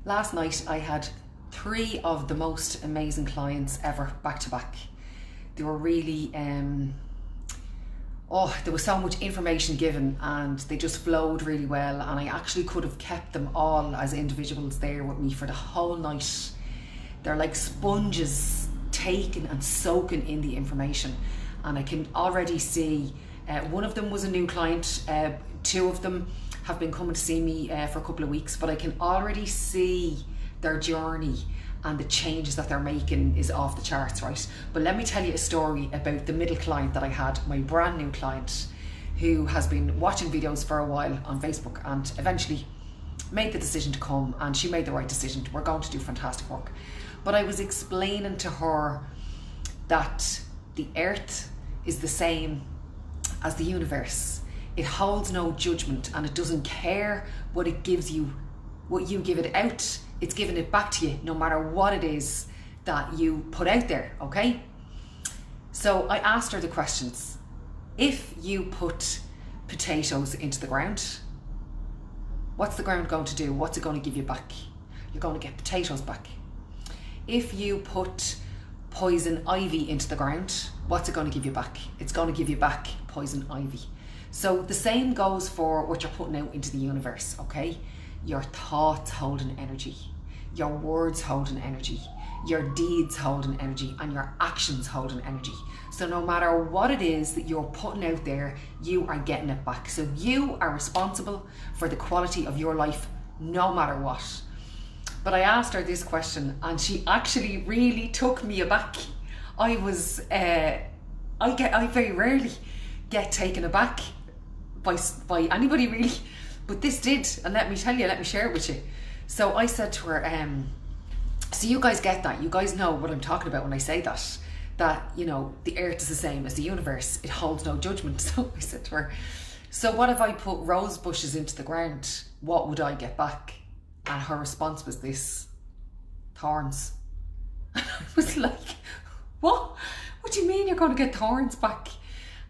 Last night I had three of the most amazing clients ever back to back. They were really, there was so much information given and they just flowed really well, and I actually could have kept them all as individuals there with me for the whole night. They're like sponges taking and soaking in the information, and I can already see one of them was a new client, two of them have been coming to see me for a couple of weeks, but I can already see their journey and the changes that they're making is off the charts, right? But let me tell you a story about the middle client that I had, my brand new client, who has been watching videos for a while on Facebook and eventually made the decision to come, and she made the right decision. We're going to do fantastic work. But I was explaining to her that the earth is the same as the universe. It holds no judgment and it doesn't care what it gives you, what you give it out. It's giving it back to you no matter what it is that you put out there, okay? So I asked her the questions. If you put potatoes into the ground, what's the ground going to do? What's it going to give you back? You're going to get potatoes back. If you put poison ivy into the ground, what's it going to give you back? It's going to give you back poison ivy. So the same goes for what you're putting out into the universe, okay? Your thoughts hold an energy, your words hold an energy, your deeds hold an energy, and your actions hold an energy. So no matter what it is that you're putting out there, you are getting it back. So you are responsible for the quality of your life no matter what. But I asked her this question and she actually really took me aback. I very rarely get taken aback by anybody really, but this did, and let me share it with you. So I said to her, so you guys get that, you guys know what I'm talking about when I say that you know, the earth is the same as the universe, it holds no judgment. So I said to her, so what if I put rose bushes into the ground, what would I get back? And her response was this: thorns. And I was like, what do you mean you're going to get thorns back?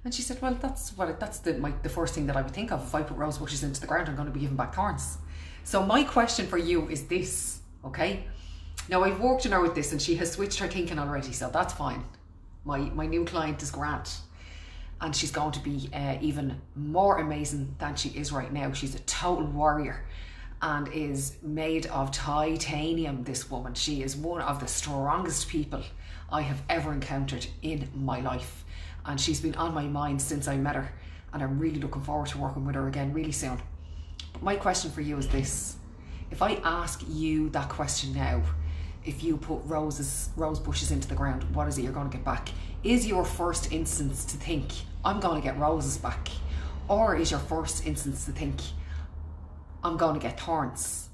And she said, well, that's the first thing that I would think of. If I put rose bushes into the ground, I'm going to be giving back thorns. So my question for you is this, okay? Now I've worked on her with this and she has switched her thinking already, so that's fine. My new client is Grant, and she's going to be even more amazing than she is right now. She's a total warrior and is made of titanium, this woman. She is one of the strongest people I have ever encountered in my life. And she's been on my mind since I met her, and I'm really looking forward to working with her again really soon. But my question for you is this: if I ask you that question now, if you put rose bushes into the ground, what is it you're going to get back? Is your first instance to think, I'm going to get roses back? Or is your first instance to think, I'm going to get thorns?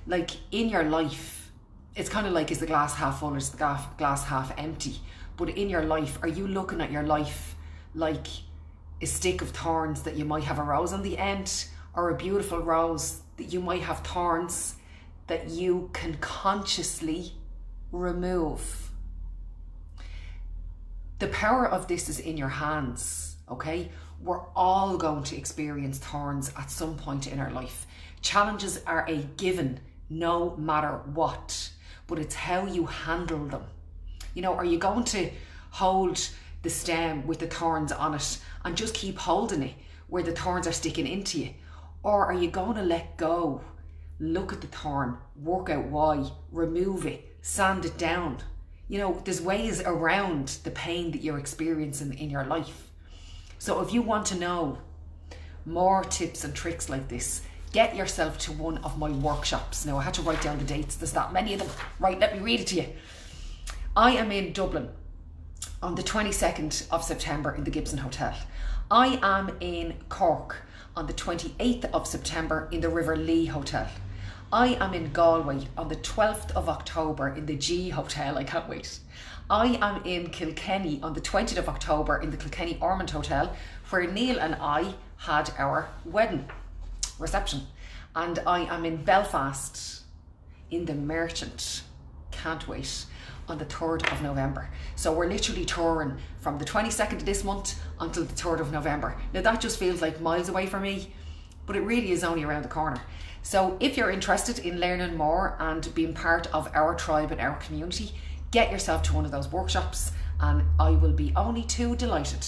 Like in your life, it's kind of like, is the glass half full or is the glass half empty? But in your life, are you looking at your life like a stick of thorns that you might have a rose on the end, or a beautiful rose that you might have thorns that you can consciously remove? The power of this is in your hands, okay? We're all going to experience thorns at some point in our life. Challenges are a given, no matter what, but it's how you handle them. You know, are you going to hold the stem with the thorns on it and just keep holding it where the thorns are sticking into you? Or are you going to let go, look at the thorn, work out why, remove it, sand it down? You know, there's ways around the pain that you're experiencing in your life. So if you want to know more tips and tricks like this, get yourself to one of my workshops. Now I had to write down the dates, there's that many of them. Right, let me read it to you. I am in Dublin on the 22nd of September in the Gibson Hotel. I am in Cork on the 28th of September in the River Lee Hotel. I am in Galway on the 12th of October in the G Hotel. I can't wait. I am in Kilkenny on the 20th of October in the Kilkenny Ormond Hotel, where Neil and I had our wedding reception. And I am in Belfast in the Merchant. Can't wait. On the 3rd of November. So we're literally touring from the 22nd of this month until the 3rd of November. Now that just feels like miles away for me, but it really is only around the corner. So if you're interested in learning more and being part of our tribe and our community, get yourself to one of those workshops, and I will be only too delighted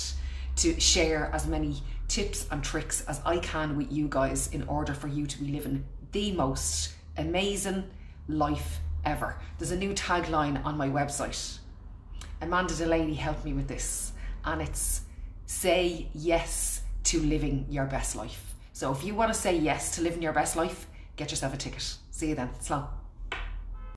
to share as many tips and tricks as I can with you guys in order for you to be living the most amazing life ever. There's a new tagline on my website. Amanda Delaney helped me with this, and it's say yes to living your best life. So if you want to say yes to living your best life, get yourself a ticket. See you then. Slán.